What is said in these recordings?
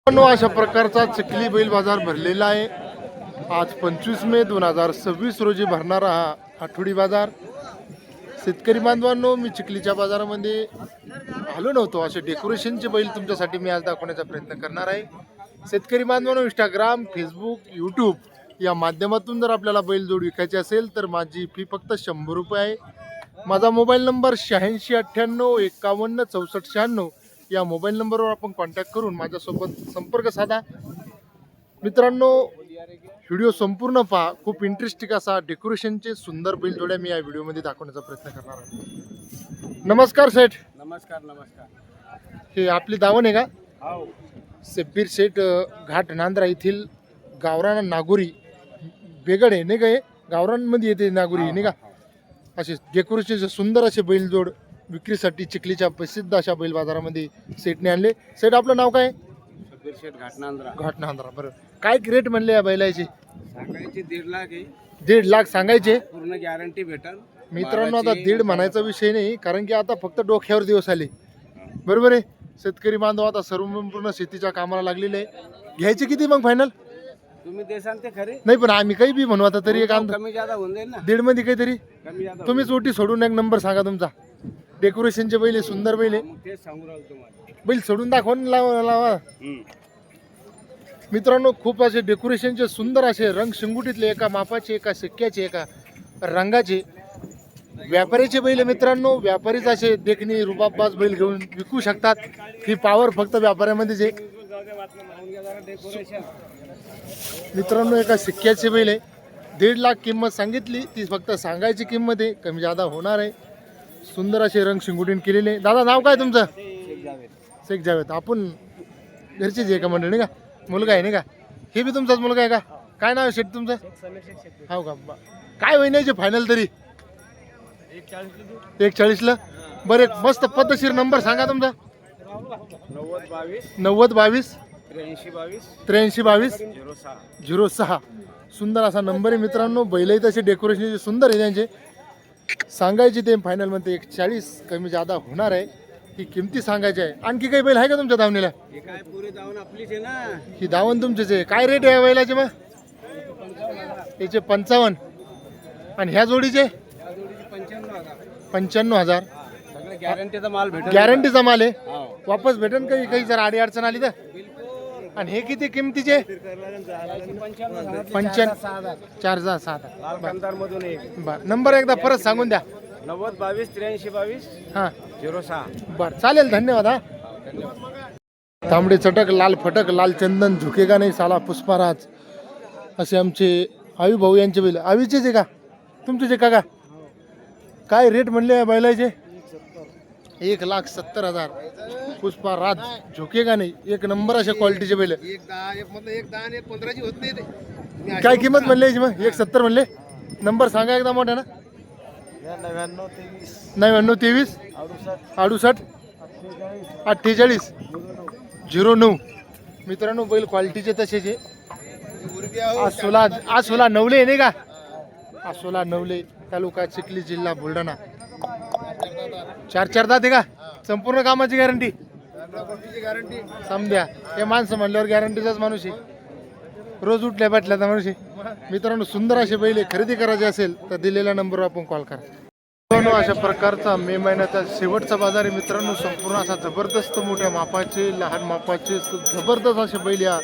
अशा प्रकारचा चिखली बैल बाजार भरलेला आहे। आज 25 मे 2026 रोजी भरणारा हा आठवडी बाजार। शेतकरी बांधवांनो, मी चिखलीच्या बाजारामध्ये आलो नव्हतो, असे डेकोरेशनचे बैल तुमच्यासाठी मी आज दाखवण्याचा प्रयत्न करणार आहे। शेतकरी बांधवांनो, इंस्टाग्राम, फेसबुक, यूट्यूब या माध्यमातून जर आपल्याला बैलजोड विकायची असेल तर माझी फी फक्त 100 रुपये आहे। माझा मोबाईल नंबर 8698516496 या मोबाईल नंबरवर आपण कॉन्टॅक्ट करून माझ्यासोबत संपर्क साधा। मित्रांनो, व्हिडिओ संपूर्ण पहा, खूप इंटरेस्टिंग असा डेकोरेशनचे सुंदर बैलजोड्या मी या व्हिडिओमध्ये दाखवण्याचा प्रयत्न करणार आहे। नमस्कार सेठ। नमस्कार नमस्कार। हे आपली दावण आहे का? हो। सेब्बीर सेठ घाट नांद्रा येथील गावरान नागोरी बेगड आहे नाही का? हे गावरांमध्ये येते नागोरी नाही का? असे डेकोरेशनचे सुंदर असे बैलजोड विक्रीसाठी चिखलीच्या प्रसिद्ध अशा बैल बाजारामध्ये सेठने आणले। सेठ, आपलं नाव काय? सेब्बीर सेठ घाटनांद्रा। घाटनांद्रा, बरं। काय रेट म्हणले या बैलाचे? सांगायचे 1.5 लाख आहे। 1.5 लाख सांगायचे? पूर्ण गॅरंटी भेटल मित्रांनो। आता 1.5 म्हणायचा विषय नाही, कारण की आता फक्त डोक्यावर दिवस आले, बरोबर आहे। शेतकरी बांधव आता संपूर्ण शेतीच्या कामाला लागलेले आहे। घ्यायचे किती मग फायनल? तुम्ही देसान ते खरे नाही, पण आम्ही काही बी म्हणू आता तरी एक कमी जादा होऊन जाईल ना। 1.5 मध्ये काहीतरी कमी जादा तुम्हीच ओटी सोडून एक नंबर सांगा तुमचा। डेकोरेशनचे बैल सुंदर बैल आहे। मग तेच सांगू राहिलो तुम्हाला। बैल सोडून दाखवा ना, लावा। मित्रांनो, खूप असे डेकोरेशनचे सुंदर असे रंग शिंगुटीतले, एका मापाचे, एका शिक्क्याचे, एका रंगाचे व्यापाऱ्याचे बैल आहे। मित्रांनो, व्यापारीच असे देखणी रुबाबबाज बैल घेऊन विकू शकतात। ही पावर फक्त व्यापाऱ्यामध्येच आहे। मित्रांनो, एका शिक्क्याचे बैल आहे। 1.5 लाख किंमत सांगितली, ती फक्त सांगायची किंमत आहे, कमी जादा होणार आहे। सुंदर असे रंग शिंगुटीन केलेले। दादा, नाव काय तुमचं? शेख जावेद। आपण घरचेच आहे का मंडळी? का मुलगा आहे नाही का? हे बी तुमचाच मुलगा आहे का? काय नाव आहे शेठ तुमचं? हो का? काय होईनाचे फायनल तरी? 140 ला। बरं, एक मस्त पद्धतशीर नंबर सांगा तुमचा। 9022 8322 06। सुंदर असा नंबर आहे मित्रांनो। बैलही तसे डेकोरेशनचे सुंदर आहे त्यांचे। सांगायचे ते फायनल म्हणते 140, कमी जादा होणार आहे। ही किमती सांगायची आहे। आणखी काही बैल आहे का तुमच्या दावणीला? हे काय पुरी दावण आपलीच आहे ना। ही दावण तुमचीच आहे। काय रेट आहे बैलाचे मग? याचे 55 आणि ह्या जोडीचे 95,000। सगळे गॅरंटीचा माल भेटेल। गॅरंटीचा माल आहे, हो। वापस भेटेल काही काही जर आडी अडचण आली तर? आणि हे किती किमतीचे? 4,000 मधून एक। बरं, नंबर एकदा परत सांगून द्या। 9022 8322 हां, 06। बरं, चालेल, धन्यवाद। हा, तांबडे चटक, लाल फटक, लाल चंदन, झुकेगा नाही साला पुष्पाराज, असे आमचे आवी भाऊ यांचे बैल। आवीचेच आहे का तुमचे जे काका? काय रेट म्हणले बैलाचे? 1,70,000। पुष्पाराज, झुकेगा नाही, एक नंबर अशा क्वालिटीचे बैल। काय किंमत म्हणले याची मग? 1,70 म्हणले। नंबर सांगा एकदा मोठ्या ना। 9923 68 48 09। मित्रांनो, बैल क्वालिटीचे तसेच आहे। आसोला नवले नाही का? आसोला नवले, तालुका चिखली, जिल्हा बुलढाणा। 4 दात आहे का? संपूर्ण कामाची गॅरंटी समजा। हे माणसं म्हणल्यावर गॅरंटीचाच माणूस आहे, रोज उठल्या बैठल्याचा माणूस आहे। मित्रांनो, सुंदर असे बैल खरेदी करायचे असेल तर दिलेल्या नंबरवर आपण कॉल करा। मित्रांनो, अशा प्रकारचा मे महिन्याचा शेवटचा बाजार आहे मित्रांनो। संपूर्ण असा जबरदस्त मोठ्या मापाचे, लहान मापाचे जबरदस्त असे बैल या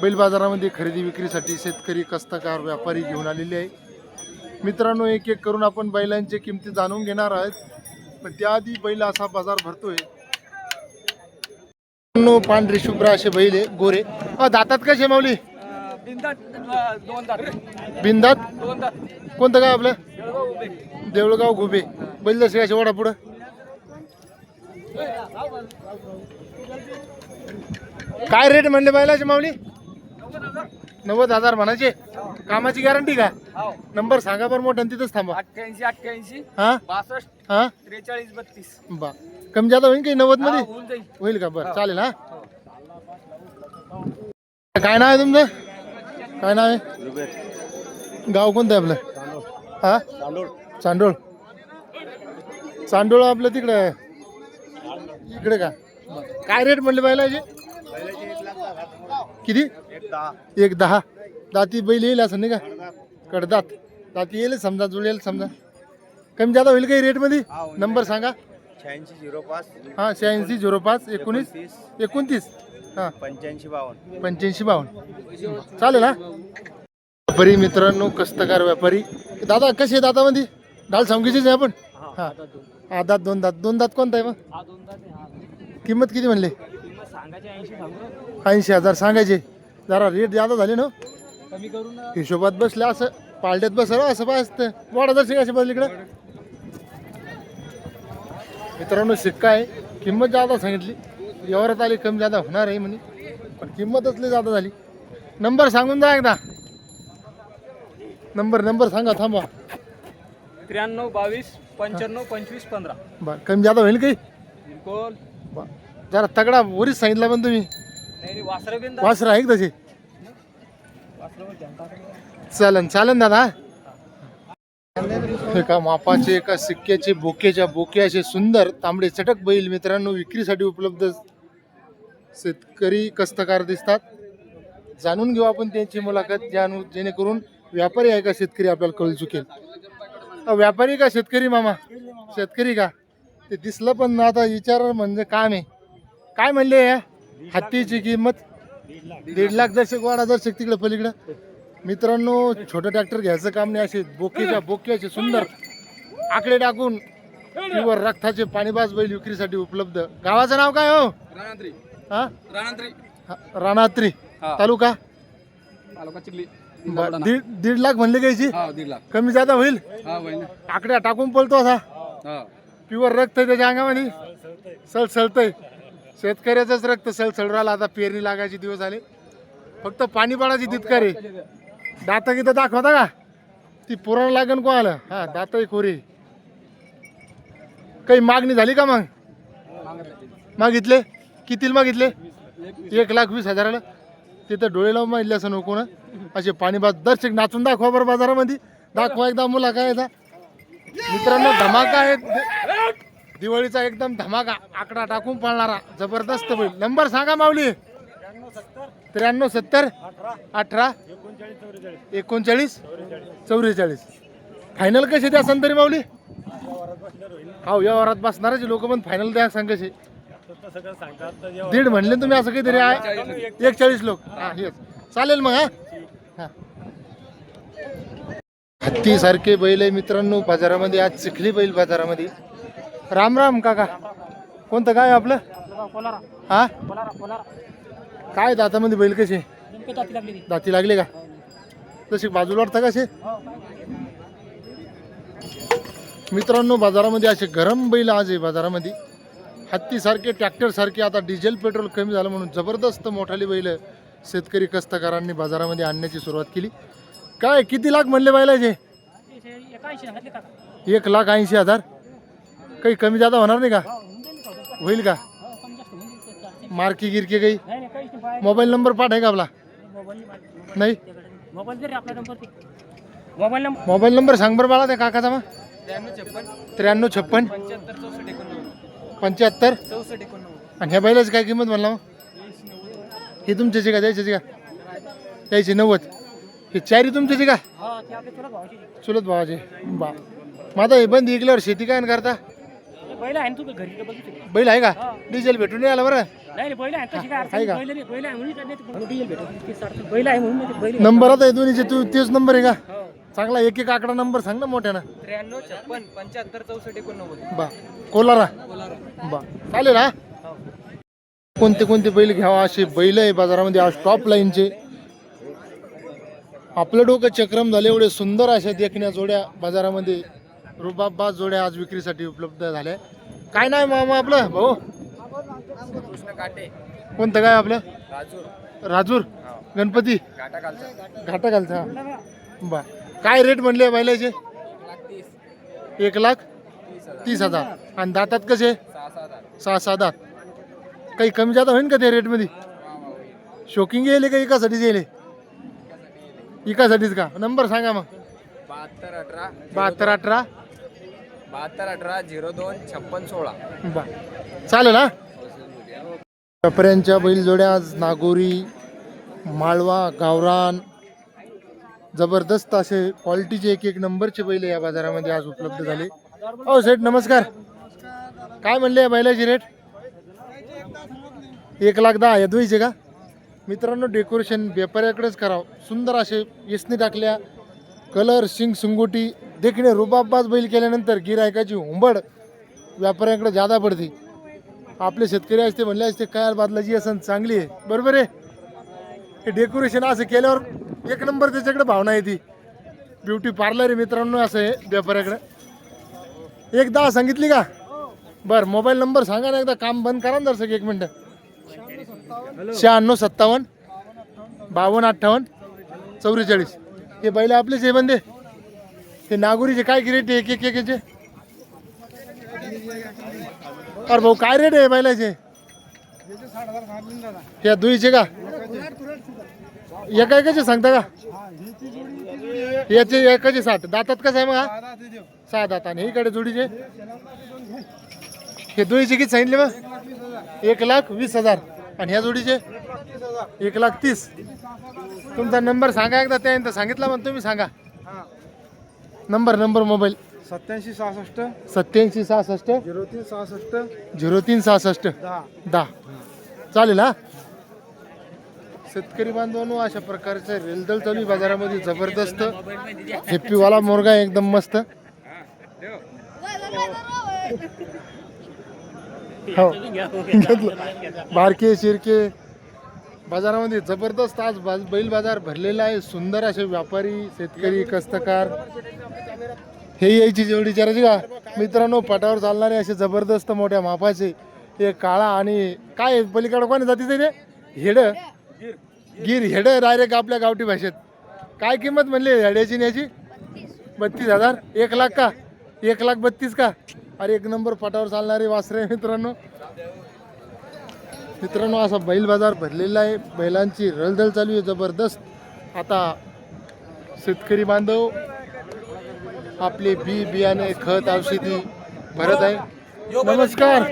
बैल बाजारामध्ये खरेदी विक्रीसाठी शेतकरी, कष्टकार, व्यापारी घेऊन आलेले आहे। मित्रांनो, एक एक करून आपण बैलांची किमती जाणून घेणार आहोत, पण त्याआधी बैल असा बाजार भरतोय। पांढरी शुभ्र असे बैल आहे, गोरे। दातात कसे माऊली? बिंदात। कोणतं काय आपलं? देऊळगाव घुबे। बैल जसे असे ओढा पुढं। काय रेट म्हणले बैलाचे माऊली? 90,000 म्हणायचे। कामाची गॅरंटी का? नंबर सांगा बरं मोठा, तिथंच थांबा। 88 हा 62 हा 43 32। बा, कमी जादा होईल काही 90 मध्ये? होईल का? बरं, चालेल। हा, काय नाव आहे तुमचं? काय नाव आहे? गाव कोणतं आहे आपलं? हा, चांडोळ। आपलं तिकडे इकडे का? काय रेट म्हणले बैलाचे? किती? एक 10. दाती बैल येईल असं नाही का? कडदात दाती येईल समजा, जुळेल समजा. कमी जादा होईल काही रेटमध्ये? नंबर सांगा. 8605 हां 8605 19 29 हां 8552. 8552 चालेल हा. व्यापारी मित्रांनो, कष्टकार व्यापारी. दादा कसे आहे दातामध्ये? डाल सांगीचीच आहे आपण. हां हा दात दोन दात. दोन दात कोणता आहे मग? किंमत किती म्हणले? 80,000 सांगायचे. जरा रेट जादा झाले ना, कमी करून हिशोबात बसल्या असं पालट्यात बसलं असं पाहिजे. वाडा दर्शक असे बसले इकडं. मित्रांनो शिक्का आहे. किंमत जादा सांगितली, व्यवहारात आली कमी जादा होणार आहे म्हणे, पण किंमतच लई जादा झाली. नंबर सांगून जा एकदा. नंबर सांगा. थांबा 93 22 95 25 15. बरं कमी जादा होईल काही? बिलकुल बरं. जरा तगडा वरीच सांगितला पण तुम्ही. नाही वासरे बिंदा वासरा आहे का तसे? चालन दादा. एका मापाचे, एका सिक्क्याचे, बोके असे सुंदर तांबडे चटक बैल मित्रांनो विक्रीसाठी उपलब्ध. शेतकरी कष्टकार दिसतात. जाणून घेऊ आपण त्यांची मुलाखत, जेणेकरून व्यापारी आहे का शेतकरी आपल्याला कळू चुकेल. व्यापारी का शेतकरी? मामा शेतकरी का? ते दिसलं पण आता विचार म्हणजे काम आहे. काय म्हणले या हत्तीची किंमत? 1.5 लाख. दर्शक वाडा दर्शक तिकडे पलीकडं. मित्रांनो छोटं ट्रॅक्टर घ्यायचं काम नाही. असे बोके असे सुंदर आकडे टाकून प्युअर रक्ताचे पाणीबाज बैल विक्रीसाठी उपलब्ध. गावाचं नाव काय हो? हा राणात्री. तालुका? चिखली. 1.5 लाख म्हणले घ्यायची. 1.5 लाख. कमी जादा होईल? आकड्या टाकून पळतो असा. प्युअर रक्त आहे त्याच्या अंगामध्ये. सळसळतय. शेतकऱ्याचंच रक्त सळसळ राहिला. आता पेरणी लागायचे दिवस आले. फक्त पाणी पाडायची तितकार आहे. दाता किती दाखवता का? ती पुराण लागण कोणाला? हा दाताही खोरी. काही मागणी झाली का मग? मागितले कितीला मागितले? 1,20,000. तिथं डोळे लावून मागितले असं नको ना. असे पाणीबाज दर्शक नाचून दाखवा बरं बाजारामध्ये. दाखवा एकदा मुला काय याचा. मित्रांनो धमाका आहे दिवाळीचा, एकदम धमाका. आकडा टाकून पाळणारा जबरदस्त बैल. नंबर सांगा माऊली. 93 70 18 39 44. फायनल कसे द्या संतरी माऊली? हा व्यवहारात बसणारच लोक पण फायनल द्या सांग कसे. 1.5 म्हणले तुम्ही असं काहीतरी आहे. 41 लोक. हा हेच चालेल मग. हा हत्ती सारखे बैल आहे मित्रांनो बाजारामध्ये. आज चिखली बैल बाजारामध्ये. राम काका. कोणतं काय आपलं? हा काय दातामध्ये बैल कसे? दाती लागले का? तशी बाजूला वाटतं कसे? मित्रांनो बाजारामध्ये असे गरम बैल आज आहे बाजारामध्ये. हत्ती सारखे, ट्रॅक्टर सारखे. आता डिझेल पेट्रोल कमी झालं म्हणून जबरदस्त मोठाली बैल शेतकरी कष्टकरांनी बाजारामध्ये आणण्याची सुरुवात केली. काय किती लाख म्हणले बैलाचे? 1,80,000. काही कमी जादा होणार नाही का? होईल का? मार्की गिरकी काही? मोबाईल नंबर पाठ आहे का आपला? नाही. मोबाईल नंबर सांग बरं बाळा त्या काकाचा. मग 93 56 75 आणि ह्या बैलाची काय किंमत म्हणला? मग ही तुमच्याची का द्यायची का? द्यायची 90. ही चारी तुमच्याची का? चुलत भावाची. बा माझा हे बंद इकल्यावर शेती काय करता? बैल आहे का? डिझेल भेटून नाही आला बरं. आहे का? नंबर आहे दोन्हीचे. तू तेच नंबर आहे का? चांगला एक आकडा नंबर सांग ना मोठ्यानं. 93 56 75 64 89. बा कोलारा. बा चालेल हा. कोणते बैल घ्यावा असे बैल आहे बाजारामध्ये आज टॉप लाईनचे. आपलं डोकं चक्रम झाले एवढे सुंदर अशा देखण्या जोड्या बाजारामध्ये. रुबाबाज जोड्या आज विक्रीसाठी उपलब्ध झाल्या. काय नाव मामा आपलं भाऊ? कोणतं काय आपलं? राजूर. गणपती घाटा घालचा. बा काय रेट म्हणले बैलाचे? 1,30,000. आणि दातात कसे? 6-7 दात. काही कमी जादा होईल का त्या रेटमध्ये? शोकिंग येईल का एकासाठीच येईल? एकासाठीच का? नंबर सांगा मग. 72 18 72 18 02 56 16. बा चालेल हा. व्यापाऱ्यांच्या बैलजोड्या आज नागोरी, माळवा, गावरान जबरदस्त असे क्वालिटीचे एक नंबरचे बैल या बाजारामध्ये आज उपलब्ध झाले. हो सेठ नमस्कार. काय म्हणले या बैलाची रेट? 1,10,000 या दोईचे का? मित्रांनो डेकोरेशन व्यापाऱ्याकडेच करावं. सुंदर असे यसनी टाकल्या, कलर, शिंग शिंगोटी देखणे रुबाबाज बैल केल्यानंतर गिरायकाची हुंबड व्यापाऱ्याकडे जादा पडते. आपले शेतकरी असते म्हणले असते काय बादलाची असं चांगली आहे, बरोबर आहे. हे डेकोरेशन असं केल्यावर एक नंबर त्याच्याकडे भावना येते. ब्युटी पार्लर आहे मित्रांनो असं आहे व्यापाऱ्याकडे. 1,10,000 सांगितली का? बरं मोबाईल नंबर सांगा ना एकदा, काम बंद करा ना दर्शक 1 मिनटं. 96 57 52 58 44. हे बैल आपलेच हे बंदे. हे नागोरीचे काय रेट आहे एक एकेचे? अरे भाऊ काय रेट आहे बैलाचे? या दुईचे का? एका एकाचे सांगता का? याचे एकाचे 7 दातात कसं आहे मग हा? 6 दात. आणि इकडे जोडीचे हे दुईचे किती सांगितले मग? 1,20,000. आणि ह्या जोडीचे 1,30,000. तुमचा नंबर सांगा एकदा, त्यानंतर सांगितला मग तुम्ही सांगा नंबर मोबाईल. 87 66 87 66 03 66 03 66 10. 10. चालेल हा. शेतकरी बांधवांनो अशा प्रकारचं रेलदल चालू आहे बाजारामध्ये जबरदस्त. हेप्पीवाला मोरगा एकदम मस्त. हो बारके शिरके बाजारामध्ये जबरदस्त आज बैल बाजार भरलेला आहे. सुंदर असे व्यापारी, शेतकरी, कष्टकार हे यायची जेवढी विचारायची का मित्रांनो. पाटावर चालणारे असे जबरदस्त मोठ्या मापाचे हे काळा आणि काय पलीकडे कोणी जातीचे रे? हेड गिर हेड डायरेक्ट आपल्या गावठी भाषेत. काय किंमत म्हणली हेड्याची न्याची? 32,000. 1,00,000 का? 1,32,000 का? अरे एक नंबर पाटावर चालणारे वासरे मित्रांनो. असा बैल बाजार भरलेला आहे. बैलांची रलदल चालू आहे जबरदस्त. आता शेतकरी बांधव आपले बियाणे, खत, औषधी भरत आहे. नमस्कार.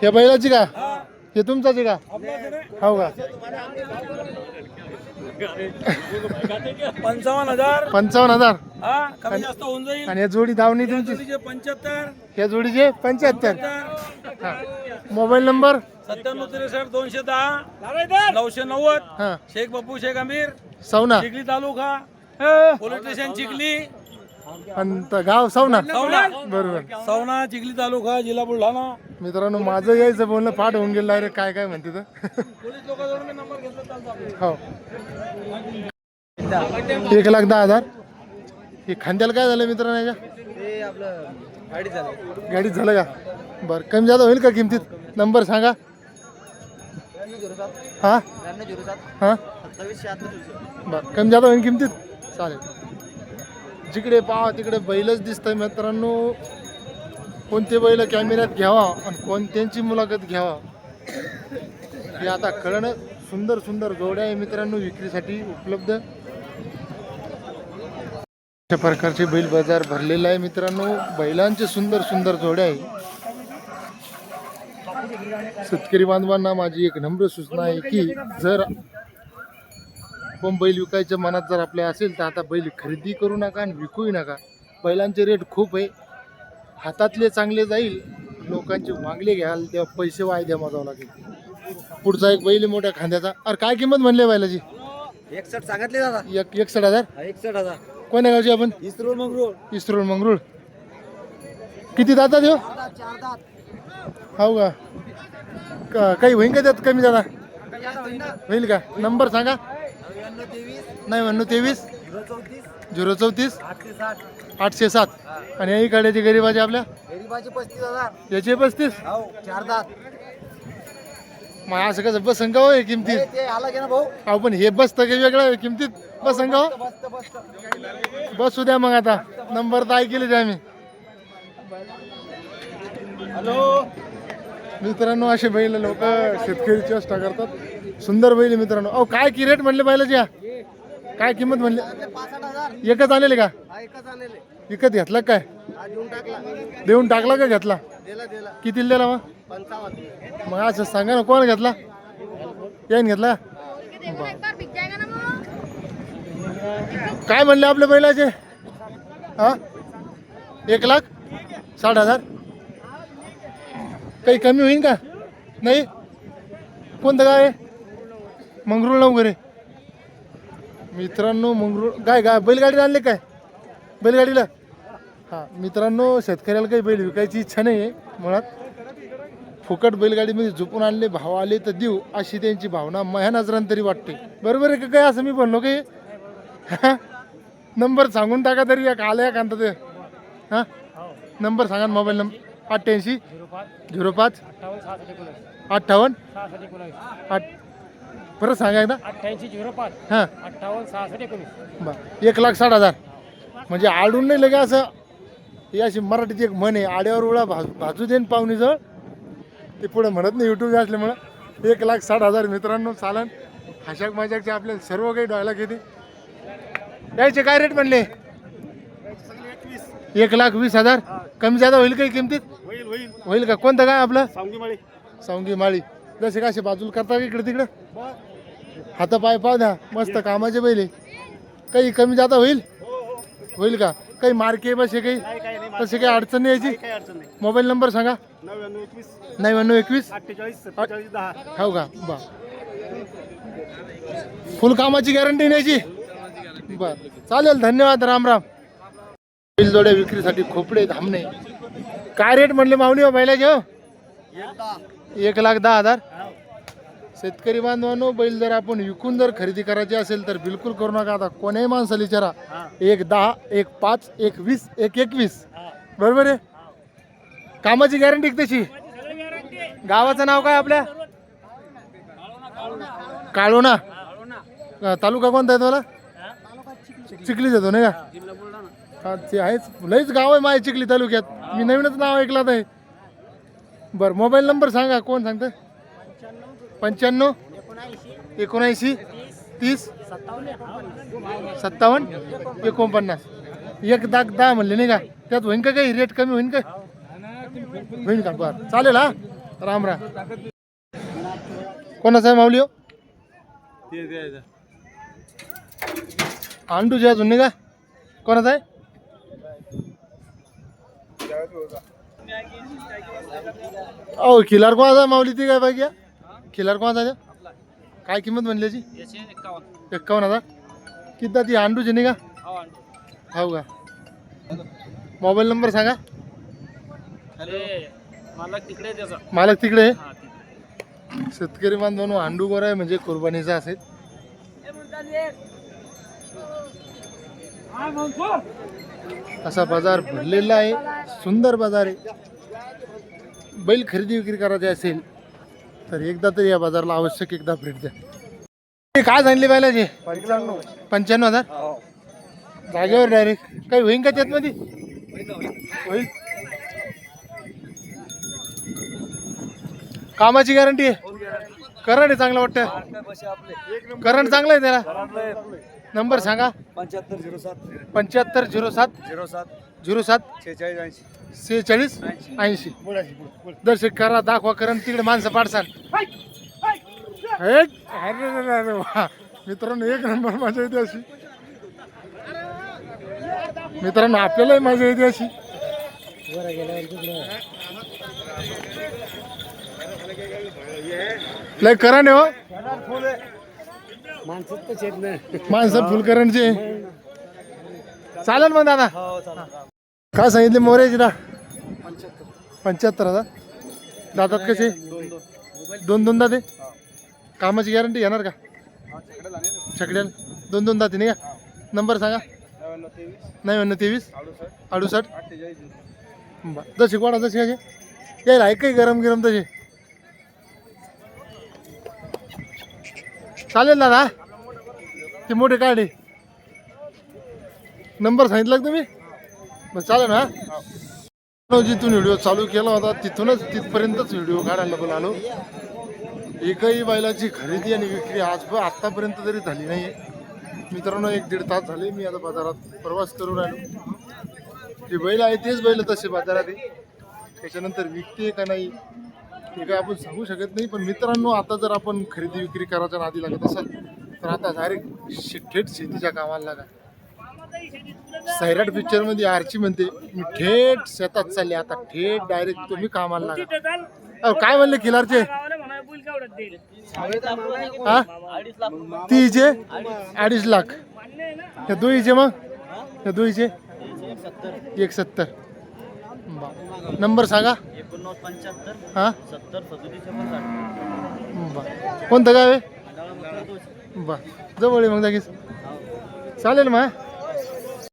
या बैलाची का? हे तुमचाच का? हो का? 55,000. आणि या जोडी धावणी तुमची? 75. या जोडीचे 75. Mobile number 97 63 210 990. हा शेख बापू शेख अमीर, सवना चिखली तालुका, पोलीस स्टेशन चिखली, आणि गाव सवना. बरोबर. सवना चिखली तालुका, जिल्हा बुलढाणा. मित्रांनो माझं यायचं बोलणं पाठ होऊन गेलं आहे रे. काय म्हणते तर पोलीस लोकांजवळ नंबर घेतला चालतो. हो 1,10,000. हे खांद्याला काय झालं मित्रांनो याच्या? ते आपलं गाडी झालं. गाडीत झालं का? बरं कमी जादा होईल का किमतीत? नंबर सांगा. हां हां बरं कमी जादा होईल किमतीत? चालेल. जिकडे पहा तिकडे बैलच दिसतंय मित्रांनो. कोणते बैल कॅमेऱ्यात घ्यावा आणि कोणत्यांची मुलाखत घ्यावा हे आता कळणं. सुंदर जोड्या आहे मित्रांनो विक्रीसाठी उपलब्ध. अशा प्रकारचे बैल बाजार भरलेला आहे मित्रांनो. बैलांचे सुंदर जोड्या आहे. शेतकरी बांधवांना माझी एक नम्र सूचना आहे की जर पण बैल विकायच्या मनात जर आपल्या असेल तर आता बैल खरेदी करू नका आणि विकूही नका. बैलांचे रेट खूप आहे. हातातले चांगले जाईल, लोकांचे मागले घ्याल तेव्हा पैसे वायद्या मोजावं लागेल. पुढचा एक बैल मोठ्या खांद्याचा. अरे काय किंमत म्हणली बैलाची? 61 सांगितले दादा. 61,000. 61,000. कोण्या गावची आपण? इसरोल मंगरूळ. किती दातात देऊ? 4 दात. हो का? काही होईन का त्यात कमी जादा? होईल का? नंबर सांगा. 99 034 807. आणि याही काढायची गरीबाची आपल्या गरीबाची 35,000. याचे 35. 4 दात. मग असं कसं बस संघ होय किमतीत? ते आला की ना भाऊ. अहो पण हे बसतं काही वेगळं आहे किमतीत. बस संघ हो बसू द्या मग. आता नंबर तर ऐकले आम्ही. हॅलो मित्रांनो असे बैल लोक शेतकरी चेष्टा करतात. सुंदर बैल मित्रांनो. अहो काय की रेट म्हणले बैलाची? काय किंमत म्हणली? 65,000. एकच आणलेले का? एकच आणलेले. विकत घेतला काय? देऊन टाकला. देऊन टाकला का घेतला? दिला. कितीला दिला मग? मग असं सांगा ना, कोण घेतला? याने घेतला? काय म्हणले आपल्या बैलाचे? हा, 1,60,000. काही कमी होईल का? नाही. कोणतं गाव आहे? मंगरुळ वगैरे. मित्रांनो मंगरुळ काय बैलगाडीला आणले काय? बैलगाडीला. हा मित्रांनो, शेतकऱ्याला काही बैल विकायची इच्छा नाही आहे मुळात. फुकट बैलगाडीमध्ये झोपून आणले, भाव आले तर देऊ, अशी त्यांची भावना माझ्या नजरान तरी वाटते. बरोबर आहे का? काय असं मी बोललो काही? नंबर सांगून टाका तरी, एक आल्या कांता ते. हां, नंबर सांगा, मोबाईल नंबर. 88 05 58 8. परत सांगा एकदा. 88 05 हां 58 66 19. बरं, 1,60,000. म्हणजे आडून नाही लगे असं. ही अशी मराठीची एक म्हण आहे, आड्यावर उळा भाजू देन पाहुणी जवळ. ते पुढे म्हणत नाही युट्यूब असल्यामुळं. 1,60,000 मित्रांनो. चालन, हशाक मजाकचे आपल्याला सर्व काही डॉयला घेते. यायचे काय रेट म्हणले? 1,20,000. कमी जादा होईल काही किमतीत? होईल का? कोणतं काय आपलं? सावंगी माळी. जसे कसे बाजूला करता का इकडे तिकडे? हातापाय पाव द्या, मस्त कामाचे बैल आहे. काही कमी जादा होईल? होईल का? काही मार्के बसे काही तसे काही अडचण नाही यायची? मोबाईल नंबर सांगा. 9921 हो का? बा, फुल कामाची गॅरंटी न्यायची. बर, चालेल, धन्यवाद, राम राम. बैल जोड्या विक्रीसाठी खोपडे धामणे. काय रेट म्हणले माऊली हो बैलाचे? हो, 1,10,000. शेतकरी बांधवांनो, बैल जर आपण विकून जर खरेदी करायची असेल तर बिलकुल करू नका. आता कोणाही माणसाला विचारा, 1,10, 1,5, 1,20, 1,21. बरोबर आहे. कामाची गॅरंटी तशी. गावाचं नाव काय आपल्या? काळोना. तालुका कोणता आहे तुम्हाला? चिखलीच येतो नाही का? हा, ते आहेच. लईच गाव आहे माझ्या चिखली तालुक्यात. मी नवीनच नाव ऐकलं आहे. बरं, मोबाईल नंबर सांगा. कोण सांगतं? 95 79 30 57 49. 1,10 म्हणले नाही का? त्यात होईन का काही रेट कमी होईन का? होईन का? बरं, चालेल. हा, राम राम. कोणाचा आहे माऊली हो? अंडूचे अजून नाही का? कोणाचा आहे? ओ, खिलार कोणाचा आहे माऊली? ती काय पाहिजे? खिलार कोणाचा आहे? काय किंमत म्हणली याची? 51,000. किती ती अंडूची नाही का? हो का? मोबाईल नंबर सांगा. मालक तिकडे आहे. शेतकरी बांधवांनो, अंडू बरं आहे म्हणजे कुर्बानीचा असेल. असा बाजार भरलेला आहे, सुंदर बाजार आहे. बैल खरेदी विक्री करायची असेल तर एकदा तरी या बाजारला आवश्यक एकदा भेट द्या. काय सांगली बैलाची? 95,000. जागेवर डायरेक्ट. काही होईन का त्यात मध्ये? होईल. कामाची गॅरंटी आहे? करंट आहे चांगलं वाटतं? करंट चांगलं आहे त्याला? नंबर सांगा. 75 07 07 46 80. दर्शक करा, दाखवा करंट. तिकडे माणसं पाडसान. मित्रांनो, एक नंबर मजा येते अशी. मित्रांनो, आपल्यालाही मजा येते अशी. लय करंट आहे हो. माणसं फुल करंटचे. चालेल मग दादा. काय सांगितले मोऱ्याची ना? 75,000. दातात कसे? दोन दाते. कामाची गॅरंटी घेणार का? छकड्याला 2 दाते नाही का? नंबर सांगा. 9923 68. जशी कोणा जशी कसे यायला आहे काही गरम गरम तसे. चालेल दादा. ते मोठे काढे. नंबर सांगितला का तुम्ही? बस चालेल ना. जिथून व्हिडिओ चालू केला होता तिथूनच तिथपर्यंतच व्हिडिओ काढायला बोलालो. एकही बैलाची खरेदी आणि विक्री आत्तापर्यंत तरी झाली नाही आहे. मित्रांनो, 1-1.5 तास झाले मी आता बाजारात प्रवास करून राहिलो. जे बैल आहे तेच बैल तसे बाजारात आहे. त्याच्यानंतर विकते का नाही ते काय आपण सांगू शकत नाही. पण मित्रांनो, आता जर आपण खरेदी विक्री करायच्या नादी लागत असाल तर आता डायरेक्ट थेट शेतीच्या कामाला लागा. सैराट पिक्चर मध्ये आरची म्हणते मी थेट शेतात चालले, आता थेट डायरेक्ट तुम्ही कामाला लागा. अहो काय म्हणले खिलारचे हा तीचे 2.5 लाख ह्या दोईचे, मग ह्या दोईचे 170. नंबर सांगा. 8975 हा 70 37 कोणतं गाव आहे? बा जवळ आहे मग जागीच चालेल मग.